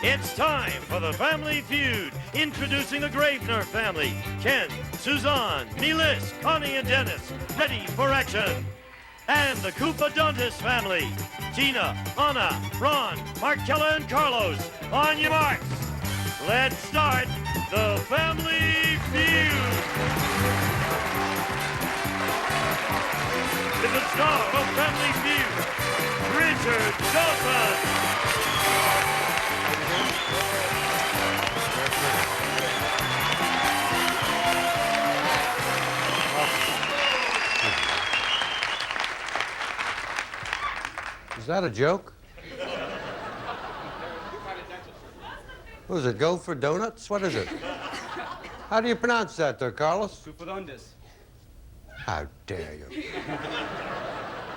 It's time for the Family Feud. Introducing the Gravener family. Ken, Suzanne, Melis, Connie, and Dennis. Ready for action. And the Koufodontis family. Tina, Anna, Ron, Markella, and Carlos. On your marks. Let's start the Family Feud. To the star of Family Feud, Richard Dawson. Is that a joke? What is it, go for donuts? What is it? How do you pronounce that there, Carlos? Koufodontis. How dare you?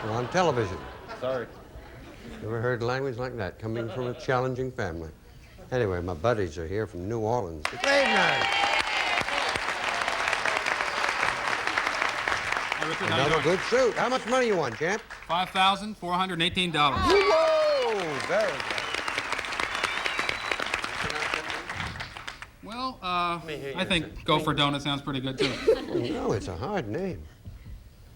We're on television. Sorry. Never heard language like that coming from a challenging family. Anyway, my buddies are here from New Orleans. The Gravenners. Another good suit. How much money you want, champ? $5,418. Whoa! Very good. Well, I think Go for Donut sounds pretty good, too. Oh, no, it's a hard name.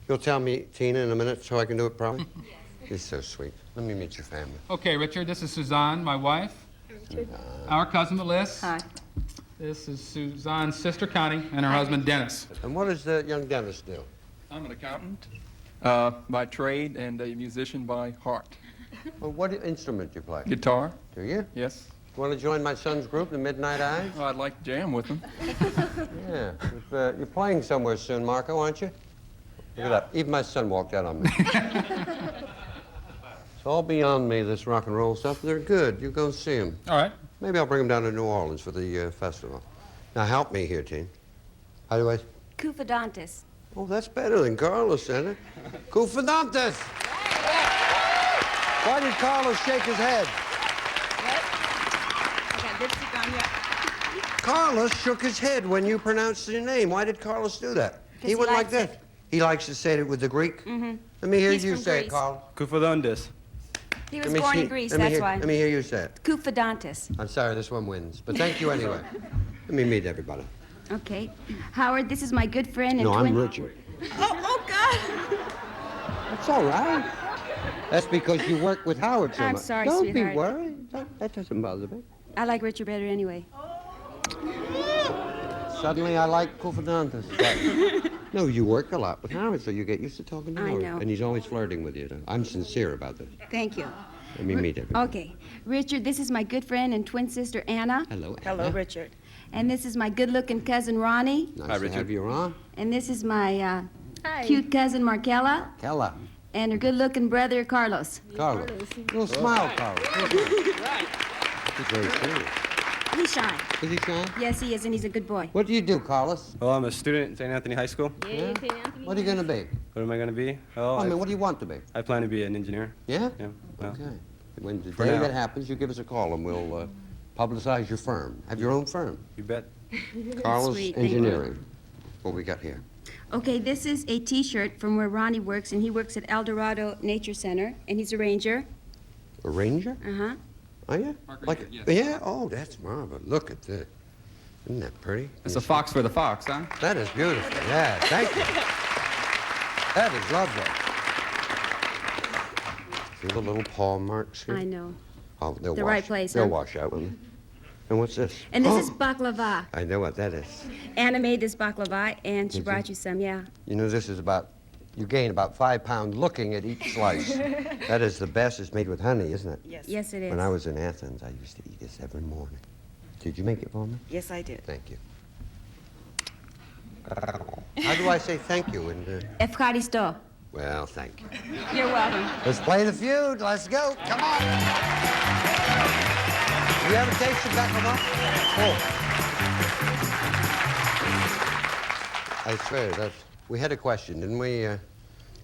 You'll tell me, Tina, in a minute so I can do it properly? You're so sweet. Let me meet your family. Okay, Richard, this is Suzanne, my wife. Our cousin, Melis. Hi. This is Suzanne's sister, Connie, and her husband, Dennis. And what does the young Dennis do? I'm an accountant by trade and a musician by heart. Well, what instrument do you play? Guitar? Do you? Yes. Want to join my son's group, the Midnight Eyes? Oh, I'd like to jam with them. Yeah. If, you're playing somewhere soon, Marco, aren't you? Look it up. Even my son walked out on me. It's all beyond me, this rock and roll stuff. They're good. You go see them. All right. Maybe I'll bring them down to New Orleans for the festival. Now, help me here, Teen. How do I... Koufodontis. Oh, that's better than Carlos said it. Koufodontis! Why did Carlos shake his head? I got lipstick on yet. Carlos shook his head when you pronounced your name. Why did Carlos do that? He wouldn't like likes this. He likes to say it with the Greek? Mm-hmm. Let me hear He's you from say it, Greece. Carl. Koufodontis. He was born in Greece, that's why. Let me hear you say it. Koufodontis. I'm sorry, this one wins. But thank you anyway. Let me meet everybody. Okay. Howard, this is my good friend and No, twin... I'm Richard. Oh, God! That's all right. That's because you work with Howard so I'm much. sorry, Don't sweetheart. be worried. That doesn't bother me. I like Richard better anyway. Suddenly I like Koufodontis. No, you work a lot with Howard, so you get used to talking to I Howard. know. And he's always flirting with you. I'm sincere about this. Thank you. Let me meet him. Okay. Richard, this is my good friend and twin sister, Anna. Hello, Hello, Anna. Richard. And this is my good-looking cousin, Ronnie. Nice Hi, to Richard. have you on. And this is my Hi. cute cousin, Markella. Kella. And her good-looking brother, Carlos. Carlos. Little smile, Carlos. He's very serious. He's shy. Is he shy? Yes, he is, and he's a good boy. What do you do, Carlos? Well, I'm a student at St. Anthony High School. Yeah? What are you going to be? What am I going to be? Oh, I mean, what do you want to be? I plan to be an engineer. Yeah? Yeah. Well, Okay. When the For day now. that happens, you give us a call and we'll publicize your firm. Have your own firm. you bet. Carlos Sweet, thank you. Engineering. What we got here? Okay, this is a T-shirt from where Ronnie works, and he works at El Dorado Nature Center, and he's a ranger. A ranger? Uh-huh. Oh, yeah? Park Like, ranger, yes. yeah? Oh, that's marvelous. Look at this. Isn't that pretty? It's a fox for the fox, huh? That is beautiful. Yeah, thank you. That is lovely. See the little paw marks here? I know. Oh, they'll The wash. right place, They'll huh? wash out, won't they? And what's this? And this Oh, is baklava. I know what that is. Anna made this baklava, and she Did you? brought you some, yeah. You know, this is about, you gain about 5 pounds looking at each slice. That is the best. It's made with honey, isn't it? Yes. Yes, it is. When I was in Athens, I used to eat this every morning. Did you make it for me? Yes, I did. Thank you. How do I say thank you? And Efcharisto. well, thank you. You're welcome. Let's play the feud. Let's go. Come on. You ever taste the baklava? Oh. I swear, we had a question, didn't we?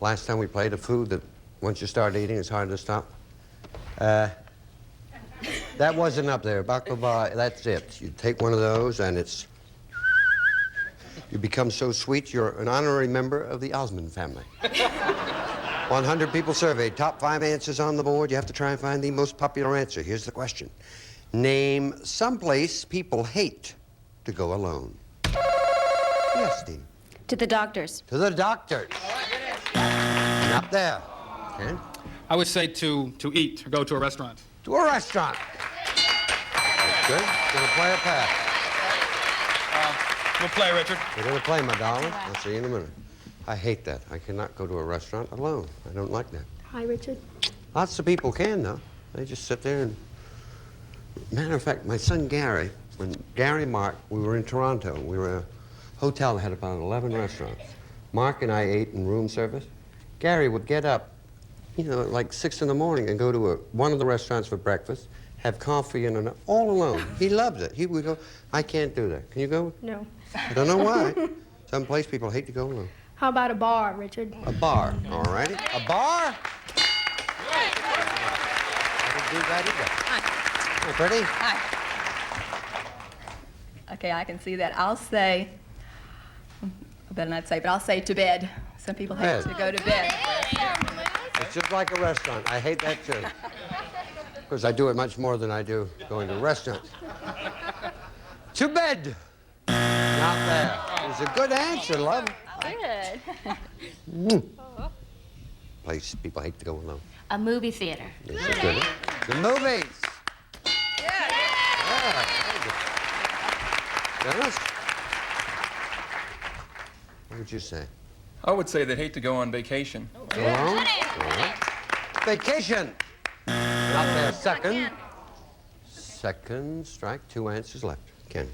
Last time we played a food that once you start eating, it's hard to stop. That wasn't up there. Baklava, that's it. You take one of those, and you become so sweet, you're an honorary member of the Osmond family. 100 people surveyed, top 5 answers on the board. You have to try and find the most popular answer. Here's the question. Name someplace people hate to go alone. Yes, Steve. To the doctors. To the doctors. Not there. Ken? I would say to eat or go to a restaurant. To a restaurant. That's good. Gonna play a pass. We'll play, Richard. We're gonna play, my darling. I'll see you in a minute. I hate that. I cannot go to a restaurant alone. I don't like that. Hi, Richard. Lots of people can, though. They just sit there and... Matter of fact, my son Gary, when Gary and Mark, we were in Toronto. We were a hotel that had about 11 restaurants. Mark and I ate in room service. Gary would get up, you know, at like 6 in the morning and go to one of the restaurants for breakfast, have coffee and all alone. He loved it. He would go, I can't do that. Can you go? No. I don't know why. Some place people hate to go alone. How about a bar, Richard? A bar, all righty. A bar? I didn't do that either. Hi, Freddie. Hi. Okay, I can see that. I'll say, I better not say, but I'll say to bed. Some people hate to go to bed. It's just like a restaurant. I hate that too. Because I do it much more than I do going to restaurants. To bed. Not there. It's a good answer, love. Good. Place people hate to go alone. A movie theater. This is good. The movies. Yeah, very good. Dennis? What would you say? I would say they'd hate to go on vacation. Alone? All right. Vacation. Not there. Second. Second strike. 2 answers left. Ken.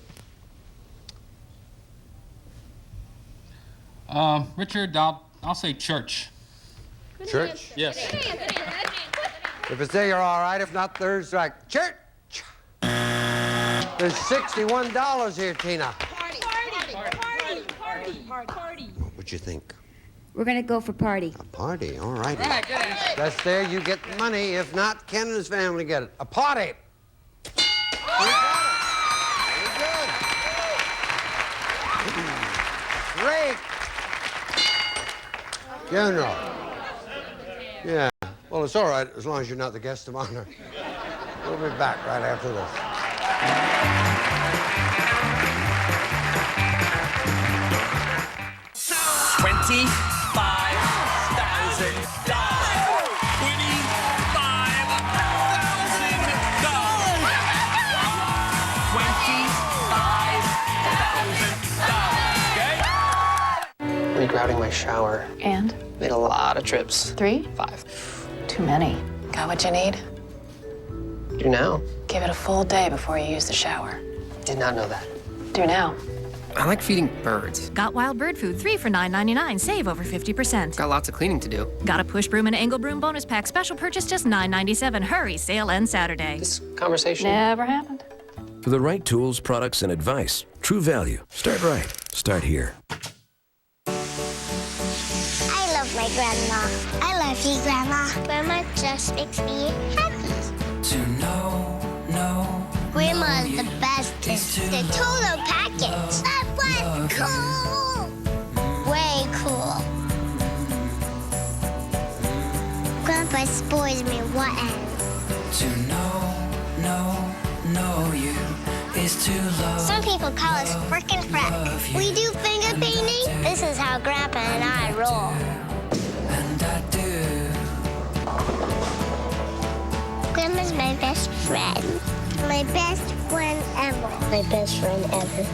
Richard, I'll say church. Church? Yes. If it's there, you're all right. If not, third strike. Church. There's $61 here, Tina. Party. What would you think? We're going to go for party. A party, all right. That's there, you get the money. If not, Ken and his family get it. A party. Very good. Great. General. Yeah. Well, it's all right as long as you're not the guest of honor. We'll be back right after this. Regrouting my shower. And? Made a lot of trips. 3? 5. Too many. Got what you need? Do now. Give it a full day before you use the shower. Did not know that. Do now. I like feeding birds. Got wild bird food, 3 for $9.99. Save over 50%. Got lots of cleaning to do. Got a push broom and angle broom bonus pack. Special purchase just $9.97. Hurry, sale ends Saturday. This conversation. Never happened. For the right tools, products, and advice, True Value. Start right. Start here. I love my grandma. I love you, Grandma. Grandma just makes me happy. To know. Grandma is the bestest. The total package. That was cool. Way cool. Grandpa spoils me rotten. To know you is to love. Some people call us frickin' friends. We do finger painting. This is how Grandpa and I roll. And I do. Grandma's my best friend. My best friend ever. My best friend ever.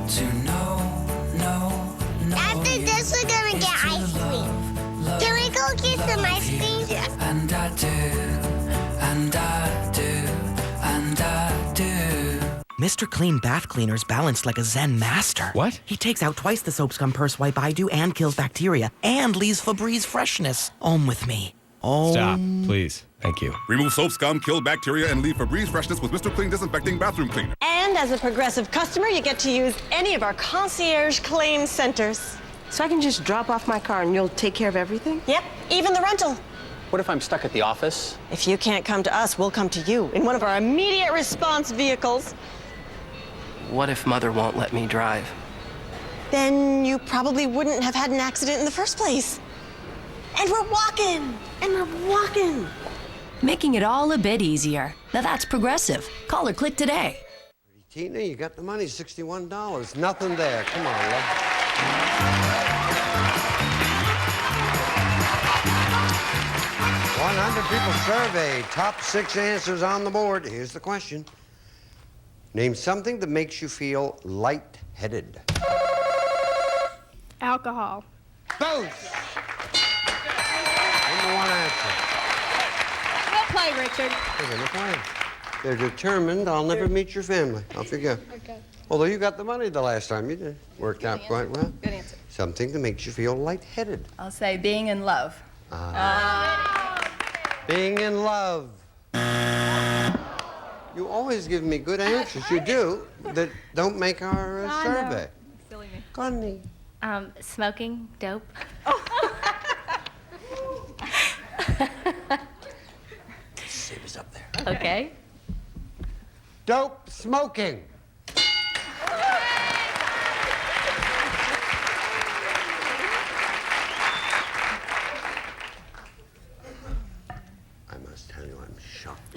To know. After this, we're gonna get ice cream. Can we go get some ice cream? Yeah. And I do. Mr. Clean Bath Cleaner's balanced like a Zen master. What? He takes out twice the soap scum purse wipe I do and kills bacteria and leaves Febreze freshness. Om with me. Om. Stop, please. Thank you. Remove soap, scum, kill bacteria, and leave Febreze freshness with Mr. Clean Disinfecting Bathroom Cleaner. And as a Progressive customer, you get to use any of our concierge claim centers. So I can just drop off my car and you'll take care of everything? Yep, even the rental. What if I'm stuck at the office? If you can't come to us, we'll come to you in one of our immediate response vehicles. What if Mother won't let me drive? Then you probably wouldn't have had an accident in the first place. And we're walking. And we're walking. Making it all a bit easier. Now that's progressive. Call or click today. Tina, you got the money, $61. Nothing there. Come on, love. 100 people surveyed. Top 6 answers on the board. Here's the question. Name something that makes you feel lightheaded. Alcohol. Both. Number 1 answer. Well played, Richard. They're gonna play. They're determined I'll never meet your family. Off you go. Okay. Although you got the money the last time, you did. Worked out quite well. Good answer. Something that makes you feel lightheaded. I'll say being in love. Being in love. You always give me good answers. You do. That don't make our survey. Silly me. Connie. Smoking dope. Save us up there. Okay. Dope smoking. I must tell you, I'm shocked.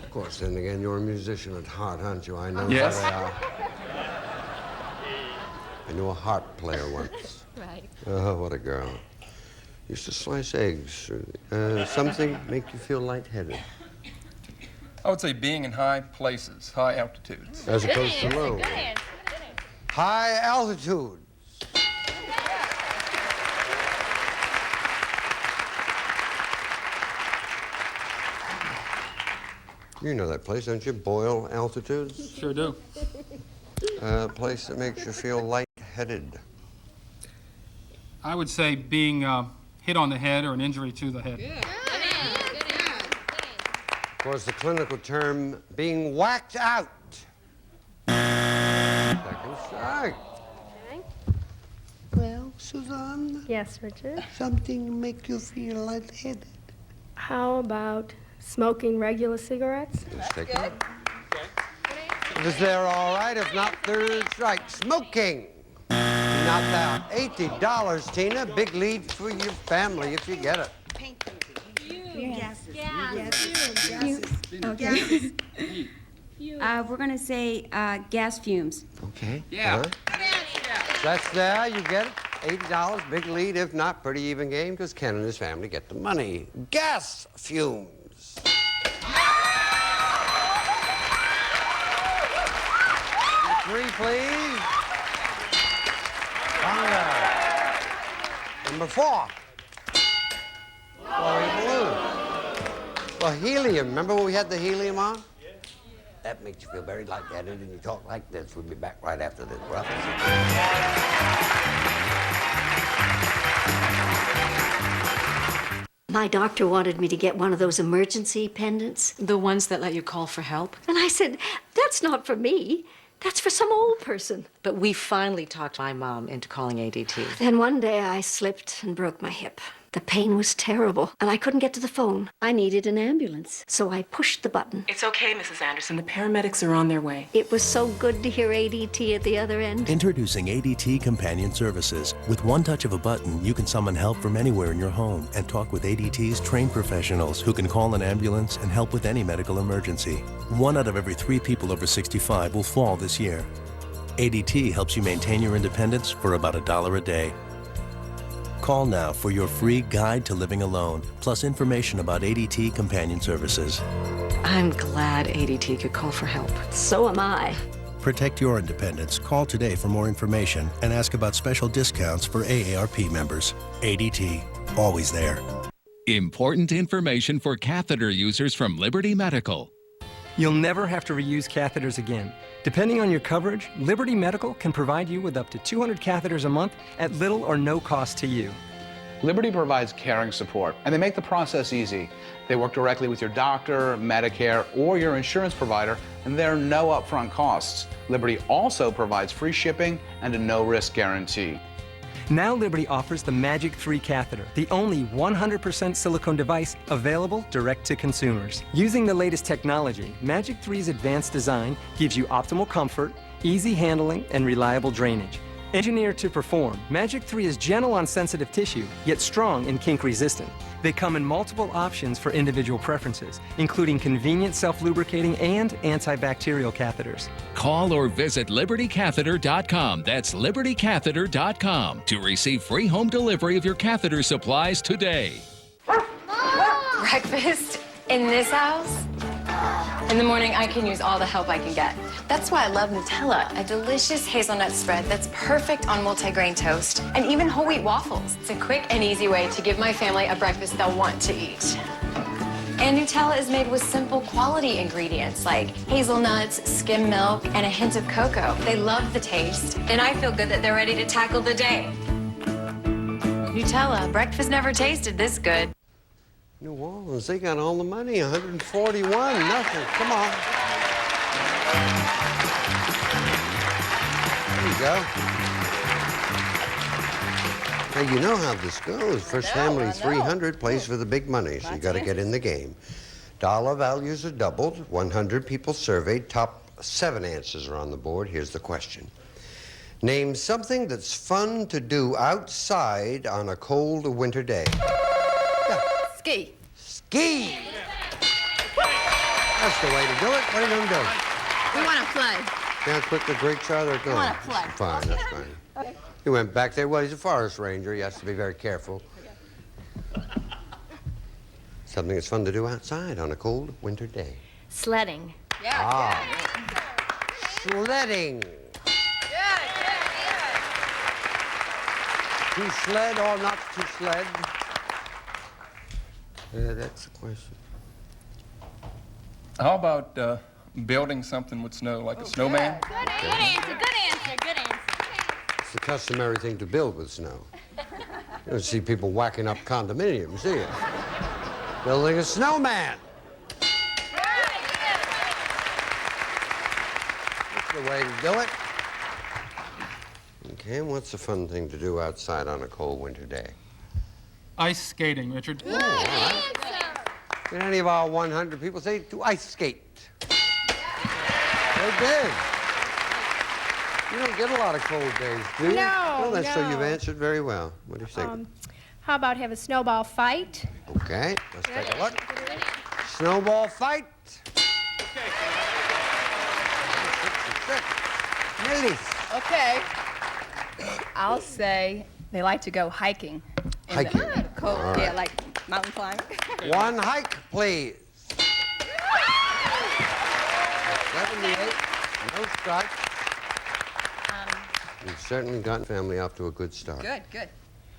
Of course, then again, you're a musician at heart, aren't you? I know Yes. how they are. I knew a harp player once. Right. Oh, what a girl. Used to slice eggs. Something make you feel lightheaded. I would say being in high places, high altitudes. As opposed to low. Good answer. High altitudes. You know that place, don't you? Boyle altitudes? Sure do. A place that makes you feel lightheaded. I would say being hit on the head or an injury to the head. Of course, the clinical term, being whacked out. Second strike. Well, Suzanne, Yes, Richard. something to make you feel lightheaded. How about smoking regular cigarettes? Let's take a look. Is there all right? If not, third strike. Smoking. Knocked out. $80, Tina. Big lead for your family if you get it. Okay. We're going to say gas fumes. Okay. Yeah. That's there. You get it. $80. Big lead. If not, pretty even game because Ken and his family get the money. Gas fumes. Three, please. Number 4. Balloon. Well, helium. Remember when we had the helium on? That makes you feel very lightheaded, and you talk like this. We'll be back right after this. My doctor wanted me to get one of those emergency pendants. The ones that let you call for help? And I said, that's not for me. That's for some old person. But we finally talked my mom into calling ADT. Then one day I slipped and broke my hip. The pain was terrible, and I couldn't get to the phone. I needed an ambulance, so I pushed the button. It's okay, Mrs. Anderson. The paramedics are on their way. It was so good to hear ADT at the other end. Introducing ADT Companion Services. With one touch of a button, you can summon help from anywhere in your home and talk with ADT's trained professionals who can call an ambulance and help with any medical emergency. 1 out of every 3 people over 65 will fall this year. ADT helps you maintain your independence for about $1 a day. Call now for your free guide to living alone, plus information about ADT Companion Services. I'm glad ADT could call for help. So am I. Protect your independence. Call today for more information and ask about special discounts for AARP members. ADT, always there. Important information for catheter users from Liberty Medical. You'll never have to reuse catheters again. Depending on your coverage, Liberty Medical can provide you with up to 200 catheters a month at little or no cost to you. Liberty provides caring support, and they make the process easy. They work directly with your doctor, Medicare, or your insurance provider, and there are no upfront costs. Liberty also provides free shipping and a no-risk guarantee. Now Liberty offers the Magic 3 catheter, the only 100% silicone device available direct to consumers. Using the latest technology, Magic 3's advanced design gives you optimal comfort, easy handling, and reliable drainage. Engineered to perform, Magic 3 is gentle on sensitive tissue, yet strong and kink-resistant. They come in multiple options for individual preferences, including convenient self-lubricating and antibacterial catheters. Call or visit libertycatheter.com. That's libertycatheter.com to receive free home delivery of your catheter supplies today. Breakfast in this house? In the morning, I can use all the help I can get. That's why I love Nutella, a delicious hazelnut spread that's perfect on multigrain toast, and even whole wheat waffles. It's a quick and easy way to give my family a breakfast they'll want to eat. And Nutella is made with simple quality ingredients like hazelnuts, skim milk, and a hint of cocoa. They love the taste, and I feel good that they're ready to tackle the day. Nutella, breakfast never tasted this good. New Orleans, they got all the money, 141, nothing. Come on. There you go. Now, you know how this goes. First family 300 plays for the big money, so you got to get in the game. Dollar values are doubled. 100 people surveyed. Top 7 answers are on the board. Here's the question. Name something that's fun to do outside on a cold winter day. Ski. Ski! That's the way to do it. What are you going to do? We want to play. See how quick the brakes are? They're going. wanna play. Fine, that's fine. Okay. He went back there. Well, he's a forest ranger. He has to be very careful. Something that's fun to do outside on a cold winter day. Sledding. Sledding. To sled or not to sled? Yeah, that's the question. How about building something with snow, like a snowman? Good answer, good answer, good answer. It's the customary thing to build with snow. You don't see people whacking up condominiums, do you? Building a snowman. That's the way to do it. Okay, and what's a fun thing to do outside on a cold winter day? Ice skating, Richard. All right. Did any of our 100 people say to ice skate? They did. You don't get a lot of cold days, do you? No, Well, so no. you've answered very well. What do you think? How about have a snowball fight? Okay, let's take a look. Snowball fight. Ladies. Okay. I'll say they like to go hiking. In Hiking. The cold, All yeah, right. like mountain climbing. One hike, please. 78, no strikes. You've certainly gotten family off to a good start. Good, good.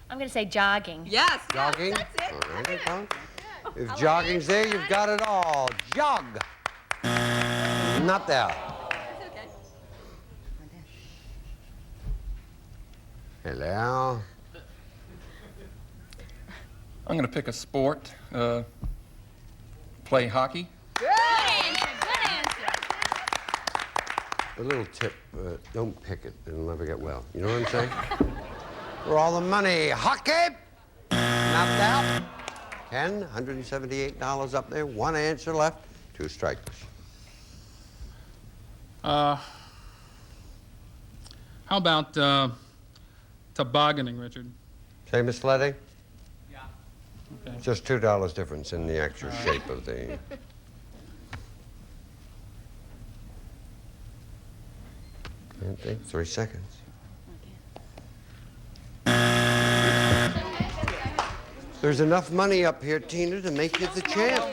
I'm going to say jogging. Yes. Jogging? That's it. All right, well, if jogging's there, you've got it all. Jog. Not there. Hello. I'm going to pick a sport, play hockey. Good answer, good answer. A little tip, don't pick it. It'll never get well. You know what I'm saying? For all the money, hockey! Knocked out. Ken, $178 up there. 1 answer left. 2 strikes. How about tobogganing, Richard? Same as sledding? Yeah. Okay. Just $2 difference in the actual shape of the... I think 3 seconds. There's enough money up here, Tina, to make you the champ.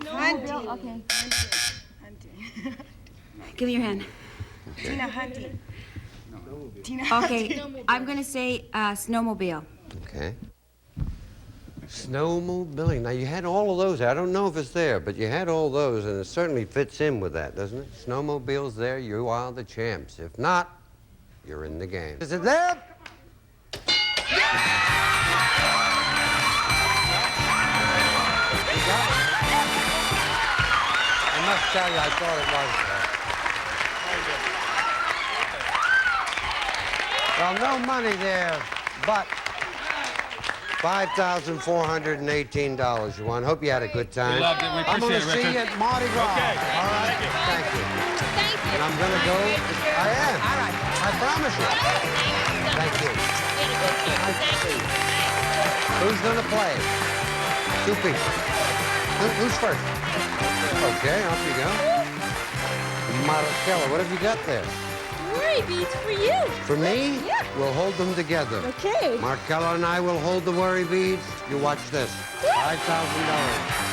Okay. Give me your hand. Tina hunting. Okay, I'm going to say snowmobile. Okay. Snowmobiling. Now, you had all of those. I don't know if it's there, but you had all those, and it certainly fits in with that, doesn't it? Snowmobile's there. You are the champs. If not, you're in the game. Is it there? I must tell you, I thought it was there. Well, no money there, but $5,418 you won. Hope you had a good time. We loved it. We I'm going to appreciate it, see you Richard. at Mardi Gras. Okay. All right. Thank you. And I'm going to go. I am. All right. I promise you. Thank you. Who's going to play? Two people. Who's first? Okay, off you go. Marcella, what have you got there? Worry beads for you. For me? Yeah. We'll hold them together. Okay. Marcella and I will hold the worry beads. You watch this. $5,000.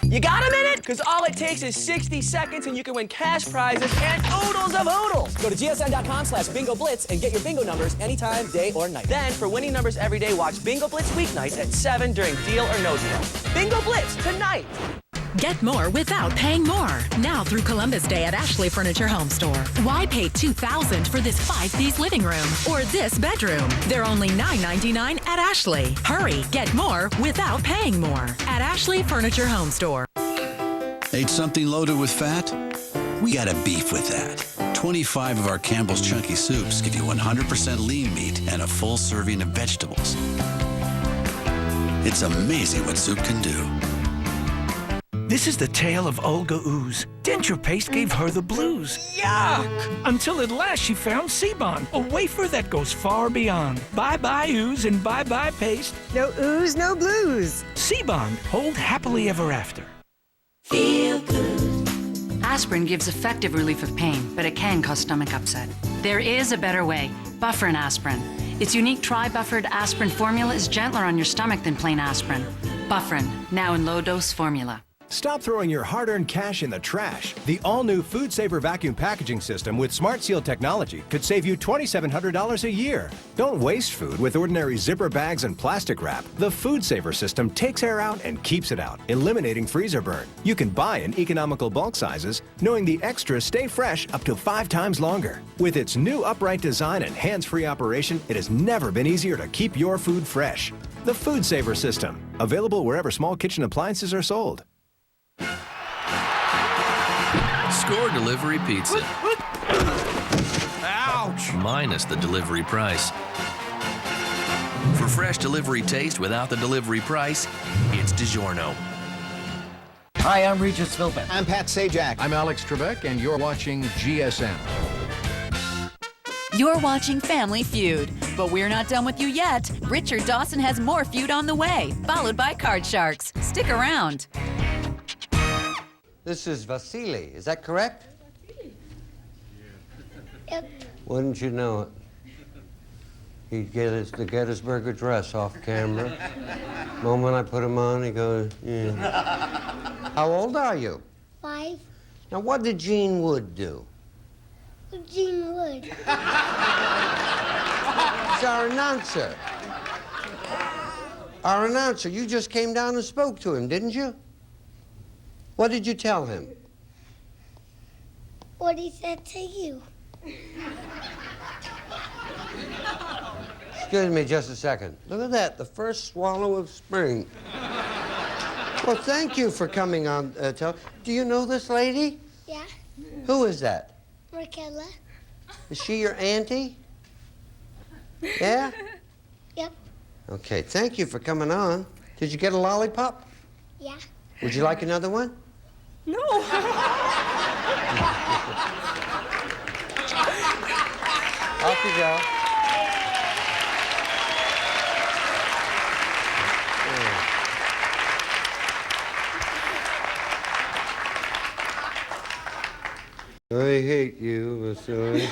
You got a minute? Because all it takes is 60 seconds and you can win cash prizes and oodles of oodles. Go to gsn.com/Bingo Blitz and get your bingo numbers anytime, day or night. Then, for winning numbers every day, watch Bingo Blitz weeknights at 7 during Deal or No Deal. Bingo Blitz tonight. Get more without paying more. Now through Columbus Day at Ashley Furniture Home Store. Why pay $2,000 for this 5-piece living room or this bedroom? They're only $9.99 at Ashley. Hurry, get more without paying more at Ashley Furniture Home Store. Ate something loaded with fat? We got a beef with that. 25 of our Campbell's Chunky Soups give you 100% lean meat and a full serving of vegetables. It's amazing what soup can do. This is the tale of Olga Ooze. Denture paste gave her the blues. Yuck! Until at last she found Seabond, a wafer that goes far beyond. Bye-bye ooze and bye-bye paste. No ooze, no blues. Seabond, hold happily ever after. Feel good. Aspirin gives effective relief of pain, but it can cause stomach upset. There is a better way. Bufferin aspirin. Its unique tri-buffered aspirin formula is gentler on your stomach than plain aspirin. Bufferin, now in low-dose formula. Stop throwing your hard-earned cash in the trash. The all-new Food Saver vacuum packaging system with Smart Seal technology could save you $2,700 a year. Don't waste food with ordinary zipper bags and plastic wrap. The Food Saver system takes air out and keeps it out, eliminating freezer burn. You can buy in economical bulk sizes, knowing the extras stay fresh up to 5 times longer. With its new upright design and hands-free operation, it has never been easier to keep your food fresh. The Food Saver system, available wherever small kitchen appliances are sold. Score delivery pizza. Ouch! Minus the delivery price. For fresh delivery taste without the delivery price, it's DiGiorno. Hi, I'm Regis Philbin. I'm Pat Sajak. I'm Alex Trebek, and you're watching GSN. You're watching Family Feud, but we're not done with you yet. Richard Dawson has more feud on the way, followed by Card Sharks. Stick around. This is Vasily, is that correct? Yep. Wouldn't you know it? He'd get the Gettysburg Address off camera. The moment I put him on, he goes, yeah. How old are you? 5. Now, what did Gene Wood do? Gene Wood. He's our announcer. Our announcer. You just came down and spoke to him, didn't you? What did you tell him? What he said to you. Excuse me just a second. Look at that, the first swallow of spring. Well, thank you for coming on. Do you know this lady? Yeah. Who is that? Marcella. Is she your auntie? Yeah? Yep. Okay, thank you for coming on. Did you get a lollipop? Yeah. Would you like another one? No. Off you go. I hate you, Vasily.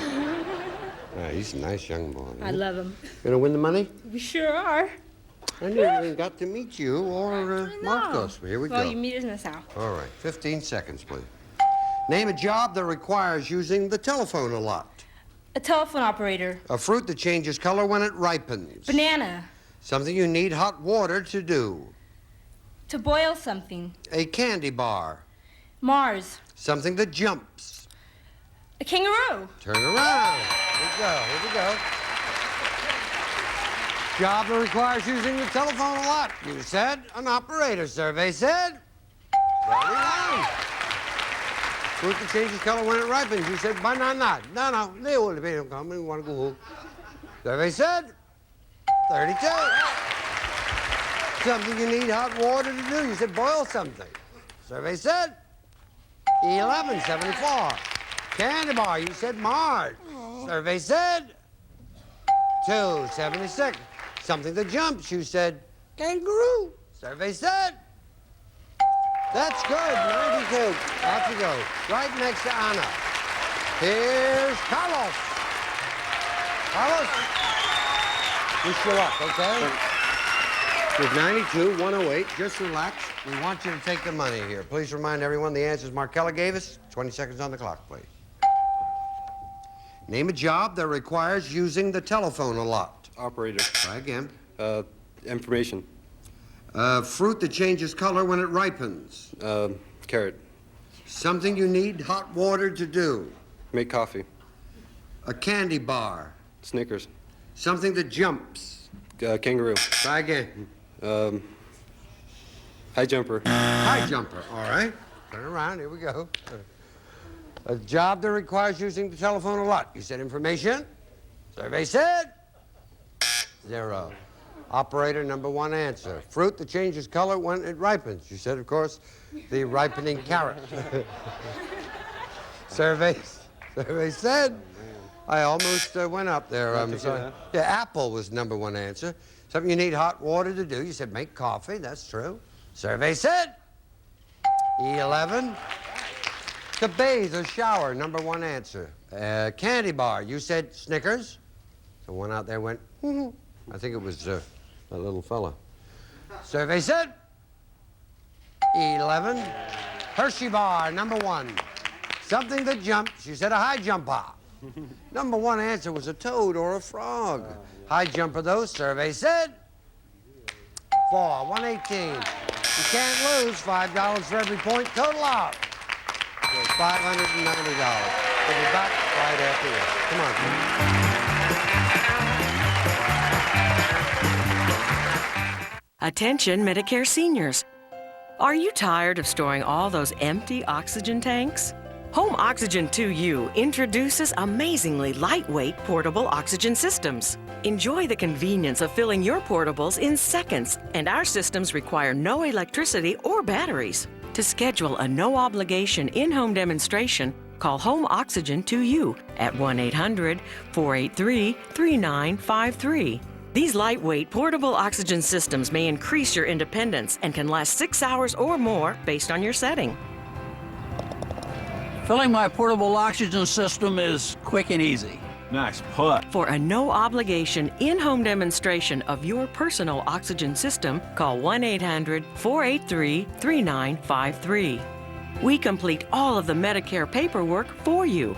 He's a nice young boy. I love him. Gonna win the money? We sure are. I never even got to meet you or Marcos. Here we Well, go. you meet us now. All right, 15 seconds, please. Name a job that requires using the telephone a lot. A telephone operator. A fruit that changes color when it ripens. Banana. Something you need hot water to do. To boil something. A candy bar. Mars. Something that jumps. A kangaroo. Turn around. Here we go. Here we go. Job that requires using the telephone a lot. You said an operator. Survey said 39. Fruit that changes color when it ripens. You said banana. No. They will be coming. You want to go. Survey said 32. Something you need hot water to do. You said boil something. Survey said 11.74. Candy bar, you said Mars. Survey said 2.76. Something that jumps, you said kangaroo. Survey said. That's good, 92. Off you go. Right next to Anna. Here's Carlos. Carlos, wish you luck, okay? With 92, 108, just relax. We want you to take the money here. Please remind everyone the answers Markella gave us. 20 seconds on the clock, please. Name a job that requires using the telephone a lot. Operator. Try again. Information. Fruit that changes color when it ripens. Carrot. Something you need hot water to do. Make coffee. A candy bar. Snickers. Something that jumps. Kangaroo. Try again. High jumper. High jumper, all right. Turn around, here we go. A job that requires using the telephone a lot. You said information. Survey said 0. Operator, number 1 answer. Fruit that changes color when it ripens. You said, of course, the ripening carrot. Survey said. I almost went up there. I'm sorry. Yeah, apple was number 1 answer. Something you need hot water to do. You said make coffee. That's true. Survey said 11. To bathe or shower, number 1 answer. Candy bar. You said Snickers. So one out there went, I think it was that little fella. Survey said 11. Hershey bar, number 1. Something that jumps. You said a high jumper. Number 1 answer was a toad or a frog. High jumper, though. Survey said 4. 118. You can't lose $5 for every point. Total out. So $590. We'll be back right after this. Come on. Attention Medicare seniors. Are you tired of storing all those empty oxygen tanks? Home Oxygen 2U introduces amazingly lightweight portable oxygen systems. Enjoy the convenience of filling your portables in seconds, and our systems require no electricity or batteries. To schedule a no-obligation in-home demonstration, call Home Oxygen 2U at 1-800-483-3953. These lightweight portable oxygen systems may increase your independence and can last 6 hours or more based on your setting. Filling my portable oxygen system is quick and easy. Nice put. For a no-obligation in-home demonstration of your personal oxygen system, call 1-800-483-3953. We complete all of the Medicare paperwork for you.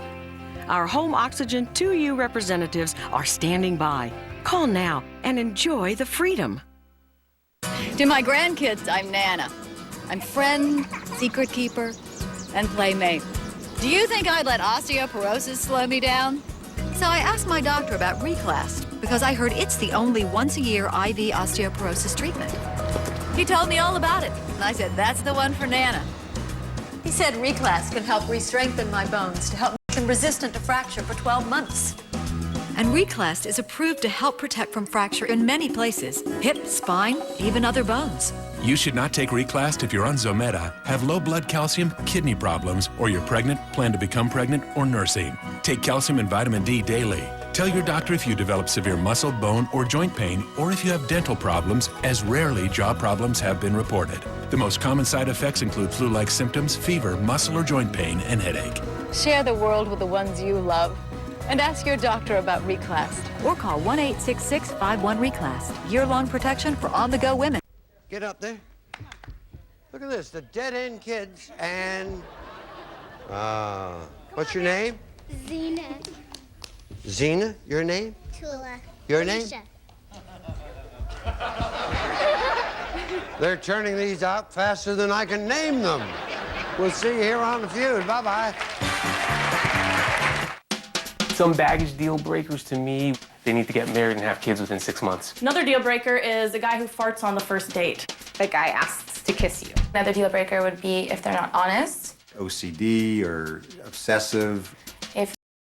Our Home Oxygen 2U representatives are standing by. Call now and enjoy the freedom. To my grandkids, I'm Nana. I'm friend, secret keeper, and playmate. Do you think I'd let osteoporosis slow me down? So I asked my doctor about Reclast because I heard it's the only once-a-year IV osteoporosis treatment. He told me all about it, and I said, that's the one for Nana. He said Reclast can help re-strengthen my bones to help make them resistant to fracture for 12 months. And Reclast is approved to help protect from fracture in many places, hip, spine, even other bones. You should not take Reclast if you're on Zometa, have low blood calcium, kidney problems, or you're pregnant, plan to become pregnant, or nursing. Take calcium and vitamin D daily. Tell your doctor if you develop severe muscle, bone, or joint pain, or if you have dental problems, as rarely jaw problems have been reported. The most common side effects include flu-like symptoms, fever, muscle or joint pain, and headache. Share the world with the ones you love. And ask your doctor about Reclast. Or call 1-866-51-RECLAST. Year-long protection for on-the-go women. Get up there. Look at this, the dead-end kids and... what's your name? Zena. Zena, your name? Tula. Your name? Alicia. They're turning these out faster than I can name them. We'll see you here on The Feud. Bye-bye. Some baggage deal breakers to me, they need to get married and have kids within 6 months. Another deal breaker is a guy who farts on the first date. The guy asks to kiss you. Another deal breaker would be if they're not honest. OCD or obsessive,